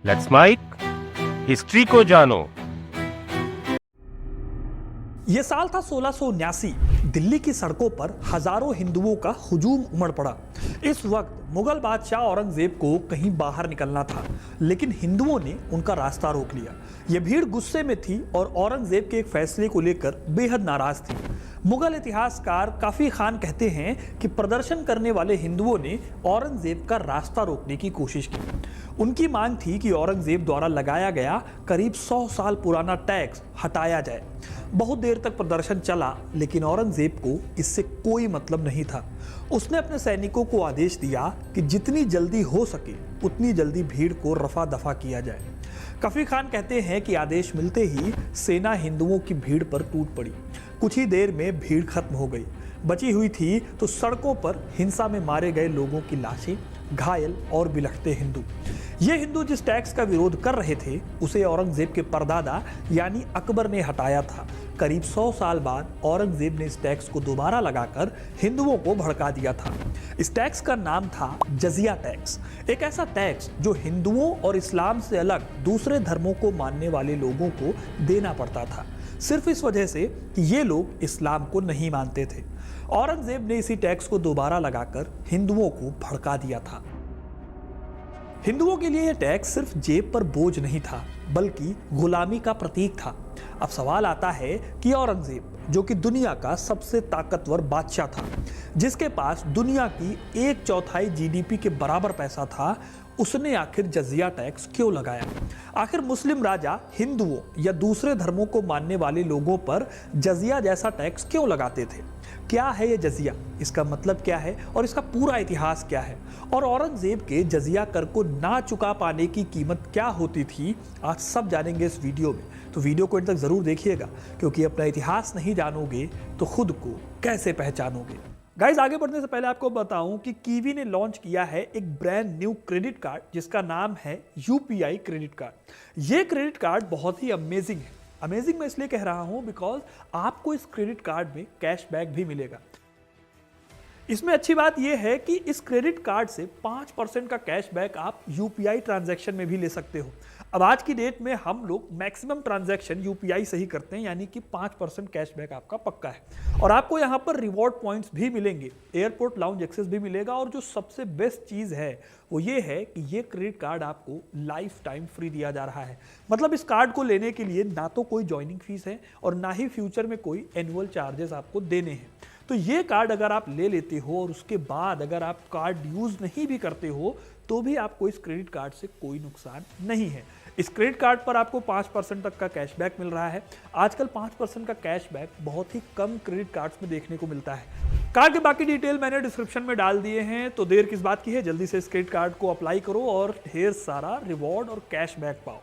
Let's mic history को जानो। ये साल था 1679। दिल्ली की सड़कों पर हजारों हिंदुओं का हुजूम उमड़ पड़ा। इस वक्त मुगल बादशाह औरंगजेब को कहीं बाहर निकलना था, लेकिन हिंदुओं ने उनका रास्ता रोक लिया। ये भीड़ गुस्से में थी और औरंगजेब के एक फैसले को लेकर बेहद नाराज थी। मुगल इतिहासकार काफी खान कहते हैं कि प्रदर्शन करने वाले हिंदुओं ने औरंगजेब का रास्ता रोकने की कोशिश की। उनकी मांग थी कि औरंगजेब द्वारा लगाया गया करीब 100 साल पुराना टैक्स हटाया जाए। बहुत देर तक प्रदर्शन चला, लेकिन औरंगजेब को इससे कोई मतलब नहीं था। उसने अपने सैनिकों को आदेश दिया कि जितनी जल्दी हो सके उतनी जल्दी भीड़ को रफा दफा किया जाए। कफी खान कहते हैं कि आदेश मिलते ही सेना हिंदुओं की भीड़ पर टूट पड़ी। कुछ ही देर में भीड़ खत्म हो गई। बची हुई थी तो सड़कों पर हिंसा में मारे गए लोगों की लाशें, घायल और बिलखते हिंदू। ये हिंदू जिस टैक्स का विरोध कर रहे थे उसे औरंगजेब के परदादा यानी अकबर ने हटाया था। करीब 100 साल बाद औरंगजेब ने इस टैक्स को दोबारा लगाकर हिंदुओं को भड़का दिया था। इस टैक्स का नाम था जजिया टैक्स, एक ऐसा टैक्स जो हिंदुओं और इस्लाम से अलग दूसरे धर्मों को मानने वाले लोगों को देना पड़ता था, सिर्फ इस वजह से कि ये लोग इस्लाम को नहीं मानते थे। औरंगजेब ने इसी टैक्स को दोबारा लगाकर हिंदुओं को भड़का दिया था। हिंदुओं के लिए यह टैक्स सिर्फ जेब पर बोझ नहीं था, बल्कि गुलामी का प्रतीक था। अब सवाल आता है कि औरंगजेब, जो कि दुनिया का सबसे ताकतवर बादशाह था, जिसके पास दुनिया की 1/4 जीडीपी के बराबर पैसा था, उसने आखिर जजिया टैक्स क्यों लगाया? आखिर मुस्लिम राजा हिंदुओं या दूसरे धर्मों को मानने वाले लोगों पर जजिया जैसा टैक्स क्यों लगाते थे? क्या है ये जजिया, इसका मतलब क्या है और इसका पूरा इतिहास क्या है? और औरंगजेब के जजिया कर को ना चुका पाने की कीमत क्या होती थी, आज सब जानेंगे इस वीडियो में। तो वीडियो को अंत तक जरूर देखिएगा, क्योंकि अपना इतिहास नहीं जानोगे तो खुद को कैसे पहचानोगे। गाइस, आगे बढ़ने से पहले आपको बताऊं कि कीवी ने लॉन्च किया है एक ब्रांड न्यू क्रेडिट कार्ड जिसका नाम है यूपीआई क्रेडिट कार्ड। ये क्रेडिट कार्ड बहुत ही अमेजिंग है। अमेजिंग मैं इसलिए कह रहा हूं बिकॉज आपको इस क्रेडिट कार्ड में कैशबैक भी मिलेगा। इसमें अच्छी बात यह है कि इस क्रेडिट कार्ड से 5% का कैशबैक आप यूपीआई ट्रांजैक्शन में भी ले सकते हो। अब आज की डेट में हम लोग मैक्सिमम ट्रांजैक्शन यूपीआई से ही करते हैं, यानी कि 5% कैशबैक आपका पक्का है। और आपको यहाँ पर रिवॉर्ड पॉइंट्स भी मिलेंगे, एयरपोर्ट लाउंज एक्सेस भी मिलेगा, और जो सबसे बेस्ट चीज़ है वो ये है कि ये क्रेडिट कार्ड आपको लाइफ टाइम फ्री दिया जा रहा है। मतलब इस कार्ड को लेने के लिए ना तो कोई ज्वाइनिंग फीस है और ना ही फ्यूचर में कोई एनुअल चार्जेस आपको देने हैं। तो ये कार्ड अगर आप ले लेते हो और उसके बाद अगर आप कार्ड यूज नहीं भी करते हो तो भी आपको इस क्रेडिट कार्ड से कोई नुकसान नहीं है। इस क्रेडिट कार्ड पर आपको 5% तक का कैशबैक मिल रहा है। आजकल 5% का कैशबैक बहुत ही कम क्रेडिट कार्ड्स में देखने को मिलता है। कार्ड के बाकी डिटेल मैंने डिस्क्रिप्शन में डाल दिए हैं, तो देर किस बात की है, जल्दी से इस क्रेडिट कार्ड को अप्लाई करो और ढेर सारा रिवॉर्ड और कैशबैक पाओ।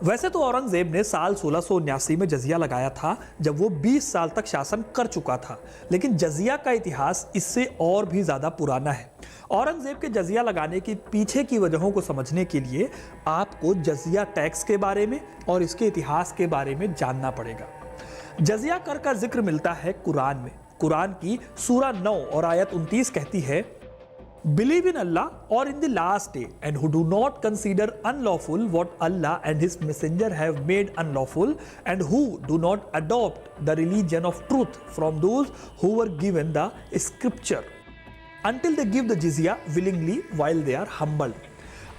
वैसे तो औरंगजेब ने साल 1679 में जजिया लगाया था, जब वो 20 साल तक शासन कर चुका था, लेकिन जजिया का इतिहास इससे और भी ज्यादा पुराना है। औरंगजेब के जजिया लगाने के पीछे की वजहों को समझने के लिए आपको जजिया टैक्स के बारे में और इसके इतिहास के बारे में जानना पड़ेगा। जजिया कर का जिक्र मिलता है कुरान में। कुरान की सूरा 9 और आयत 29 कहती है, Believe in Allah or in the last day, and who do not consider unlawful what Allah and His Messenger have made unlawful, and who do not adopt the religion of truth from those who were given the scripture, until they give the jizya willingly while they are humbled.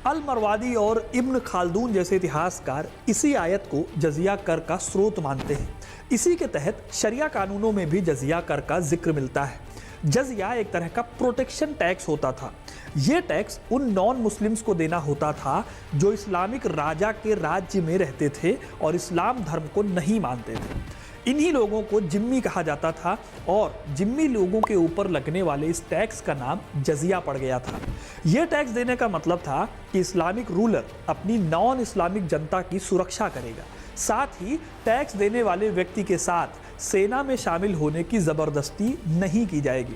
अल मरवादी और इब्न खालदून जैसे इतिहासकार इसी आयत को जजिया कर का स्रोत मानते हैं। इसी के तहत शरिया कानूनों में भी जजिया कर का जिक्र मिलता है। जजिया एक तरह का प्रोटेक्शन टैक्स होता था। यह टैक्स उन नॉन मुस्लिम्स को देना होता था जो इस्लामिक राजा के राज्य में रहते थे और इस्लाम धर्म को नहीं मानते थे। इन्हीं लोगों को जिम्मी कहा जाता था और जिम्मी लोगों के ऊपर लगने वाले इस टैक्स का नाम जजिया पड़ गया था। यह टैक्स देने का मतलब था कि इस्लामिक रूलर अपनी नॉन इस्लामिक जनता की सुरक्षा करेगा। साथ ही टैक्स देने वाले व्यक्ति के साथ सेना में शामिल होने की जबरदस्ती नहीं की जाएगी।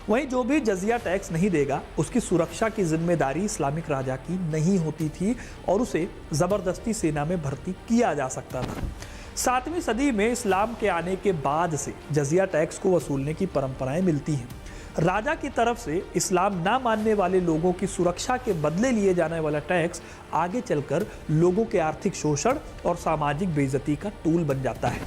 वहीं जो भी जजिया टैक्स नहीं देगा उसकी सुरक्षा की जिम्मेदारी इस्लामिक राजा की नहीं होती थी और उसे जबरदस्ती सेना में भर्ती किया जा सकता था। 7वीं सदी में इस्लाम के आने के बाद से जजिया टैक्स को वसूलने की परंपराएं मिलती हैं। राजा की तरफ से इस्लाम ना मानने वाले लोगों की सुरक्षा के बदले लिए जाने वाला टैक्स आगे चलकर लोगों के आर्थिक शोषण और सामाजिक बेइज्जती का टूल बन जाता है।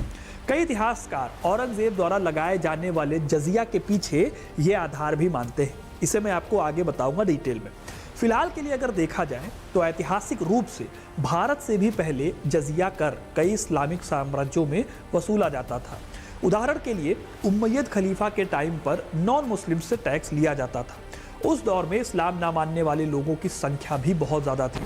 कई इतिहासकार औरंगजेब द्वारा लगाए जाने वाले जजिया के पीछे ये आधार भी मानते हैं। इसे मैं आपको आगे बताऊंगा डिटेल में। फिलहाल के लिए अगर देखा जाए तो ऐतिहासिक रूप से भारत से भी पहले जजिया कर कई इस्लामिक साम्राज्यों में वसूला जाता था। उदाहरण के लिए उम्मय्यद खलीफा के टाइम पर नॉन मुस्लिम से टैक्स लिया जाता था। उस दौर में इस्लाम ना मानने वाले लोगों की संख्या भी बहुत ज़्यादा थी,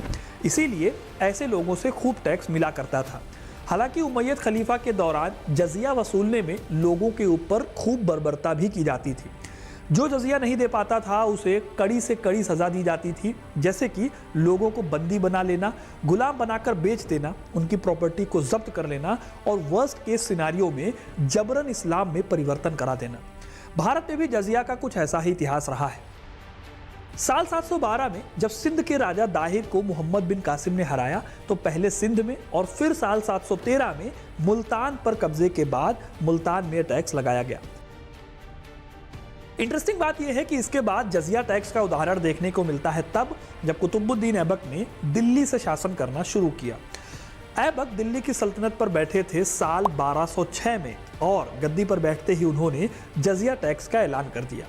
इसीलिए ऐसे लोगों से खूब टैक्स मिला करता था। हालांकि उमैयद खलीफा के दौरान जजिया वसूलने में लोगों के ऊपर खूब बर्बरता भी की जाती थी। जो जजिया नहीं दे पाता था उसे कड़ी से कड़ी सजा दी जाती थी, जैसे कि लोगों को बंदी बना लेना, गुलाम बनाकर बेच देना, उनकी प्रॉपर्टी को जब्त कर लेना और वर्स्ट केस सिनारियो में जबरन इस्लाम में परिवर्तन करा देना। भारत में भी जजिया का कुछ ऐसा ही इतिहास रहा है। साल 712 में जब सिंध के राजा दाहिर को मोहम्मद बिन कासिम ने हराया तो पहले सिंध में और फिर साल 713 में मुल्तान पर कब्जे के बाद मुल्तान में टैक्स लगाया गया। इंटरेस्टिंग बात यह है कि इसके बाद जजिया टैक्स का उदाहरण देखने को मिलता है तब जब कुतुबुद्दीन ऐबक ने दिल्ली से शासन करना शुरू किया। ऐबक दिल्ली की सल्तनत पर बैठे थे साल 1206 में और गद्दी पर बैठते ही उन्होंने जजिया टैक्स का ऐलान कर दिया।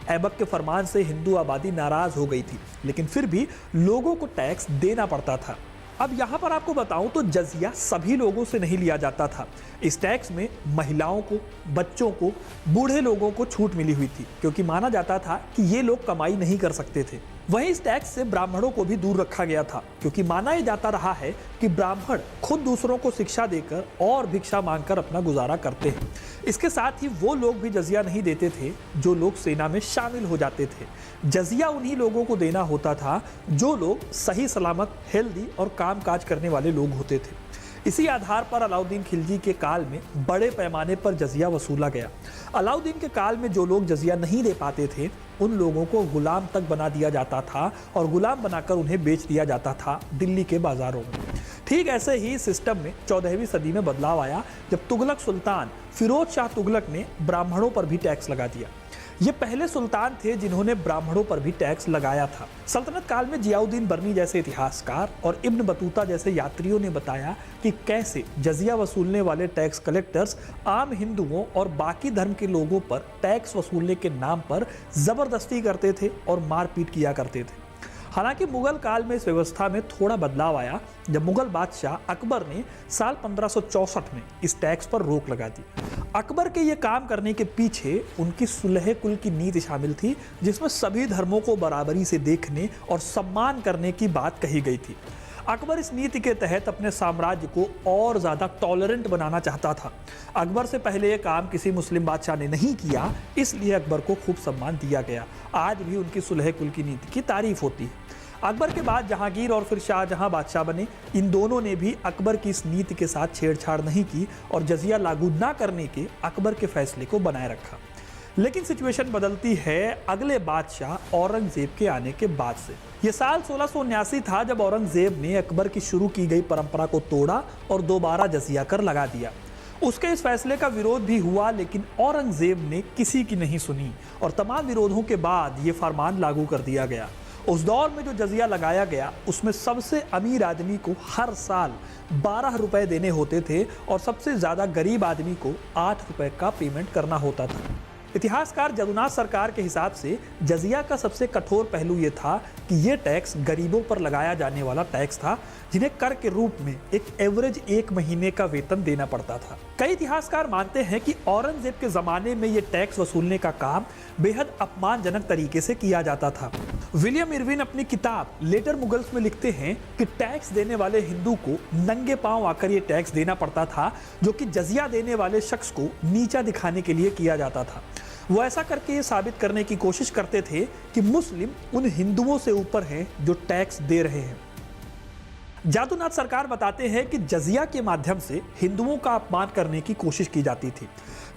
ऐबक के फरमान से हिंदू आबादी नाराज हो गई थी, लेकिन फिर भी लोगों को टैक्स देना पड़ता था। अब यहाँ पर आपको बताऊं तो जजिया सभी लोगों से नहीं लिया जाता था। इस टैक्स में महिलाओं को, बच्चों को, बूढ़े लोगों को छूट मिली हुई थी, क्योंकि माना जाता था कि ये लोग कमाई नहीं कर सकते थे। वहीं इस टैक्स से ब्राह्मणों को भी दूर रखा गया था, क्योंकि माना यह जाता रहा है कि ब्राह्मण खुद दूसरों को शिक्षा देकर और भिक्षा मांगकर अपना गुजारा करते हैं। इसके साथ ही वो लोग भी जजिया नहीं देते थे जो लोग सेना में शामिल हो जाते थे। जजिया उन्हीं लोगों को देना होता था जो लोग सही सलामत, हेल्दी और कामकाज करने वाले लोग होते थे। इसी आधार पर अलाउद्दीन खिलजी के काल में बड़े पैमाने पर जजिया वसूला गया। अलाउद्दीन के काल में जो लोग जजिया नहीं दे पाते थे उन लोगों को गुलाम तक बना दिया जाता था और गुलाम बनाकर उन्हें बेच दिया जाता था दिल्ली के बाजारों में। ठीक ऐसे ही सिस्टम में 14वीं सदी में बदलाव आया जब तुगलक सुल्तान फिरोज शाह तुगलक ने ब्राह्मणों पर भी टैक्स लगा दिया। ये पहले सुल्तान थे जिन्होंने ब्राह्मणों पर भी टैक्स लगाया था। सल्तनत काल में जियाउद्दीन बर्नी जैसे इतिहासकार और इब्न बतूता जैसे यात्रियों ने बताया कि कैसे जजिया वसूलने वाले टैक्स कलेक्टर्स आम हिंदुओं और बाकी धर्म के लोगों पर टैक्स वसूलने के नाम पर जबरदस्ती करते थे और मारपीट किया करते थे। हालांकि मुगल काल में इस व्यवस्था में थोड़ा बदलाव आया जब मुगल बादशाह अकबर ने साल 1564 में इस टैक्स पर रोक लगा दी। अकबर के ये काम करने के पीछे उनकी सुलह कुल की नीति शामिल थी, जिसमें सभी धर्मों को बराबरी से देखने और सम्मान करने की बात कही गई थी। अकबर इस नीति के तहत अपने साम्राज्य को और ज़्यादा टॉलरेंट बनाना चाहता था। अकबर से पहले ये काम किसी मुस्लिम बादशाह ने नहीं किया, इसलिए अकबर को खूब सम्मान दिया गया। आज भी उनकी सुलह कुल की नीति की तारीफ होती है। अकबर के बाद जहांगीर और फिर शाहजहां बादशाह बने। इन दोनों ने भी अकबर की इस नीति के साथ छेड़छाड़ नहीं की और जजिया लागू ना करने के अकबर के फैसले को बनाए रखा। लेकिन सिचुएशन बदलती है अगले बादशाह औरंगजेब के आने के बाद से। यह साल 1679 था जब औरंगजेब ने अकबर की शुरू की गई परंपरा को तोड़ा और दोबारा जजिया कर लगा दिया। उसके इस फैसले का विरोध भी हुआ, लेकिन औरंगजेब ने किसी की नहीं सुनी और तमाम विरोधों के बाद ये फरमान लागू कर दिया गया। उस दौर में जो जजिया लगाया गया उसमें सबसे अमीर आदमी को हर साल 12 रुपए देने होते थे और सबसे ज़्यादा गरीब आदमी को 8 रुपए का पेमेंट करना होता था। इतिहासकार जदुनाथ सरकार के हिसाब से जजिया का सबसे कठोर पहलू ये था कि ये टैक्स गरीबों पर लगाया जाने वाला टैक्स था, जिन्हें कर के रूप में एक एवरेज 1 महीने का वेतन देना पड़ता था। कई इतिहासकार मानते हैं कि औरंगजेब के ज़माने में ये टैक्स वसूलने का काम बेहद अपमानजनक तरीके से किया जाता था। विलियम इरविन अपनी किताब लेटर मुगल्स में लिखते हैं कि टैक्स देने वाले हिंदू को नंगे पांव आकर ये टैक्स देना पड़ता था, जो कि जजिया देने वाले शख्स को नीचा दिखाने के लिए किया जाता था। वो ऐसा करके ये साबित करने की कोशिश करते थे कि मुस्लिम उन हिंदुओं से ऊपर हैं जो टैक्स दे रहे हैं। जादूनाथ सरकार बताते हैं कि जजिया के माध्यम से हिंदुओं का अपमान करने की कोशिश की जाती थी।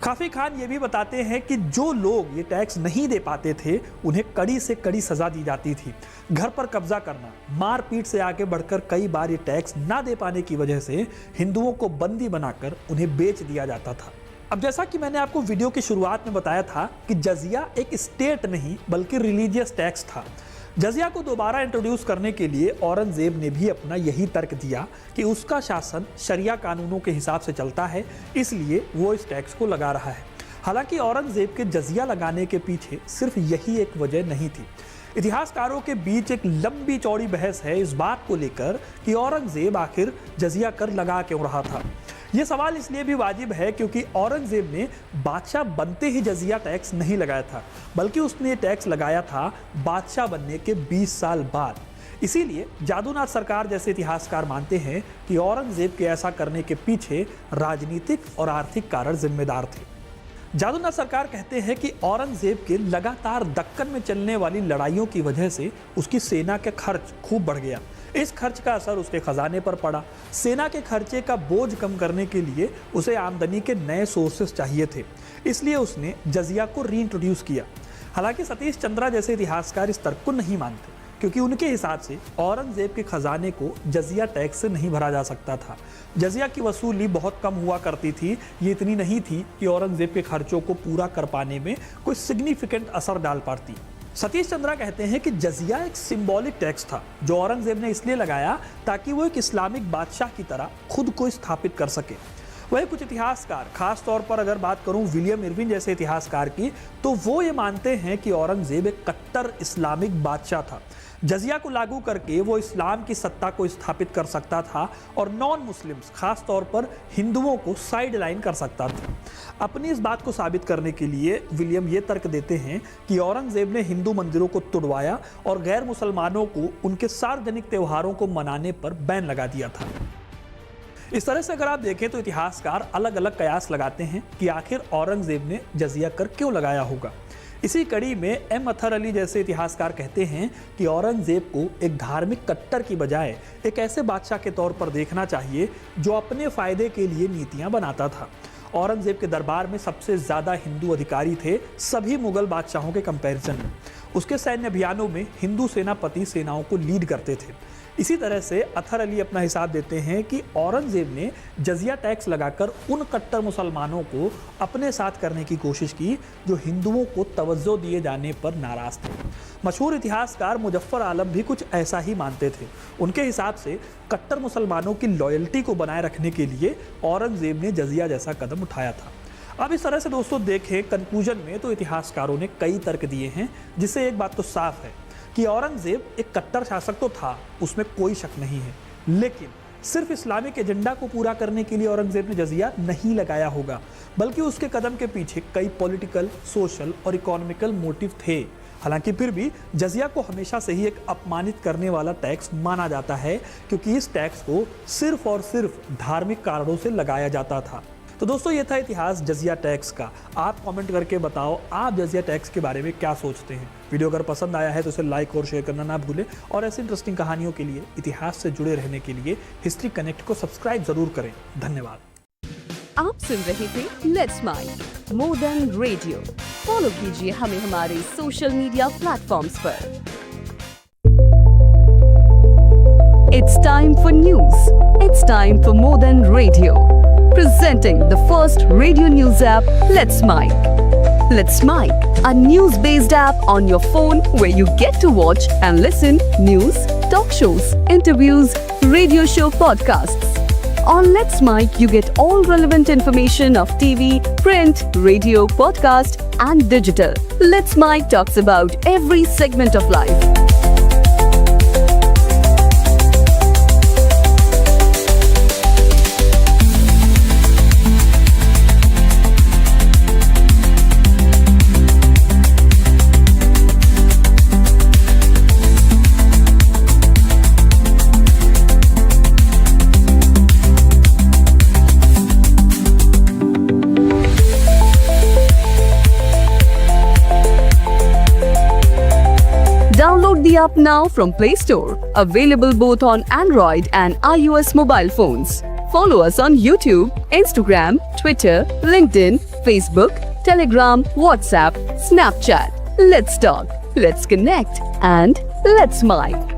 काफी खान ये भी बताते हैं कि जो लोग ये टैक्स नहीं दे पाते थे उन्हें कड़ी से कड़ी सजा दी जाती थी। घर पर कब्जा करना, मारपीट से आगे बढ़कर कई बार ये टैक्स ना दे पाने की वजह से हिंदुओं को बंदी बनाकर उन्हें बेच दिया जाता था। अब जैसा कि मैंने आपको वीडियो की शुरुआत में बताया था कि जजिया एक स्टेट नहीं बल्कि रिलीजियस टैक्स था। जजिया को दोबारा इंट्रोड्यूस करने के लिए औरंगजेब ने भी अपना यही तर्क दिया कि उसका शासन शरिया कानूनों के हिसाब से चलता है, इसलिए वो इस टैक्स को लगा रहा है। हालांकि औरंगजेब के जजिया लगाने के पीछे सिर्फ यही एक वजह नहीं थी। इतिहासकारों के बीच एक लंबी चौड़ी बहस है इस बात को लेकर कि औरंगजेब आखिर जजिया कर लगा क्यों रहा था। ये सवाल इसलिए भी वाजिब है क्योंकि औरंगजेब ने बादशाह बनते ही जजिया टैक्स नहीं लगाया था, बल्कि उसने टैक्स लगाया था बादशाह बनने के 20 साल बाद। इसीलिए जादूनाथ सरकार जैसे इतिहासकार मानते हैं कि औरंगजेब के ऐसा करने के पीछे राजनीतिक और आर्थिक कारण जिम्मेदार थे। जादूनाथ सरकार कहते हैं कि औरंगजेब के लगातार दक्कन में चलने वाली लड़ाइयों की वजह से उसकी सेना का खर्च खूब बढ़ गया। इस खर्च का असर उसके खजाने पर पड़ा। सेना के खर्चे का बोझ कम करने के लिए उसे आमदनी के नए सोर्सेस चाहिए थे, इसलिए उसने जजिया को रीइंट्रोड्यूस किया। हालांकि सतीश चंद्रा जैसे इतिहासकार इस तर्क को नहीं मानते, क्योंकि उनके हिसाब से औरंगजेब के खजाने को जजिया टैक्स से नहीं भरा जा सकता था। जजिया की वसूली बहुत कम हुआ करती थी, ये इतनी नहीं थी कि औरंगजेब के खर्चों को पूरा कर पाने में कोई सिग्निफिकेंट असर डाल पाती। सतीश चंद्रा कहते हैं कि जजिया एक सिंबॉलिक टैक्स था जो औरंगजेब ने इसलिए लगाया ताकि वो एक इस्लामिक बादशाह की तरह खुद को स्थापित कर सके। वही कुछ इतिहासकार, खास तौर पर अगर बात करूं विलियम इरविन जैसे इतिहासकार की, तो वो ये मानते हैं कि औरंगजेब एक कट्टर इस्लामिक बादशाह था। जजिया को लागू करके वो इस्लाम की सत्ता को स्थापित कर सकता था और नॉन मुस्लिम्स, खास तौर पर हिंदुओं को साइड लाइन कर सकता था। अपनी इस बात को साबित करने के लिए विलियम ये तर्क देते हैं कि औरंगजेब ने हिंदू मंदिरों को तुड़वाया और गैर मुसलमानों को उनके सार्वजनिक त्योहारों को मनाने पर बैन लगा दिया था। इस तरह से अगर आप देखें तो इतिहासकार अलग अलग कयास लगाते हैं कि आखिर औरंगजेब ने जजिया कर क्यों लगाया होगा। इसी कड़ी में एम अथर अली जैसे इतिहासकार कहते हैं कि औरंगजेब को एक धार्मिक कट्टर की बजाय एक ऐसे बादशाह के तौर पर देखना चाहिए जो अपने फायदे के लिए नीतियां बनाता था। औरंगजेब के दरबार में सबसे ज़्यादा हिंदू अधिकारी थे सभी मुगल बादशाहों के कंपैरिजन में। उसके सैन्य अभियानों में हिंदू सेनापति सेनाओं को लीड करते थे। इसी तरह से अथर अली अपना हिसाब देते हैं कि औरंगजेब ने जजिया टैक्स लगाकर उन कट्टर मुसलमानों को अपने साथ करने की कोशिश की जो हिंदुओं को तवज्जो दिए जाने पर नाराज थे। मशहूर इतिहासकार मुजफ्फर आलम भी कुछ ऐसा ही मानते थे। उनके हिसाब से कट्टर मुसलमानों की लॉयल्टी को बनाए रखने के लिए औरंगजेब ने जजिया जैसा कदम उठाया था। अब इस तरह से दोस्तों देखें कंक्लूजन में तो इतिहासकारों ने कई तर्क दिए हैं, जिससे एक बात तो साफ है कि औरंगजेब एक कट्टर शासक तो था, उसमें कोई शक नहीं है, लेकिन सिर्फ इस्लामिक एजेंडा को पूरा करने के लिए औरंगजेब ने जजिया नहीं लगाया होगा, बल्कि उसके कदम के पीछे कई पॉलिटिकल, सोशल और इकोनॉमिकल मोटिव थे। हालांकि फिर भी जजिया को हमेशा से ही एक अपमानित करने वाला टैक्स माना जाता है, क्योंकि इस टैक्स को सिर्फ और सिर्फ धार्मिक कारणों से लगाया जाता था। तो दोस्तों ये था इतिहास जजिया टैक्स का। आप कमेंट करके बताओ आप जजिया टैक्स के बारे में क्या सोचते हैं। वीडियो अगर पसंद आया है तो इसे लाइक और शेयर करना ना भूलें, और ऐसी इंटरेस्टिंग कहानियों के लिए, इतिहास से जुड़े रहने के लिए हिस्ट्री कनेक्ट को सब्सक्राइब जरूर करें। धन्यवाद। आप सुन रहे थे let's mind more than radio. Follow कीजिए हमें हमारे सोशल मीडिया प्लेटफॉर्म्स पर। It's time for news. It's time for more than radio. Presenting the first radio news app, Let's Mic. Let's Mic, a news-based app on your phone where you get to watch and listen news, talk shows, interviews, radio show podcasts. On Let's Mic, you get all relevant information of TV, print, radio, podcast, and digital. Let's Mic talks about every segment of life. Download the app now from Play Store. Available both on Android and iOS mobile phones. Follow us on YouTube, Instagram, Twitter, LinkedIn, Facebook, Telegram, WhatsApp, Snapchat. Let's talk, let's connect, and let's mic.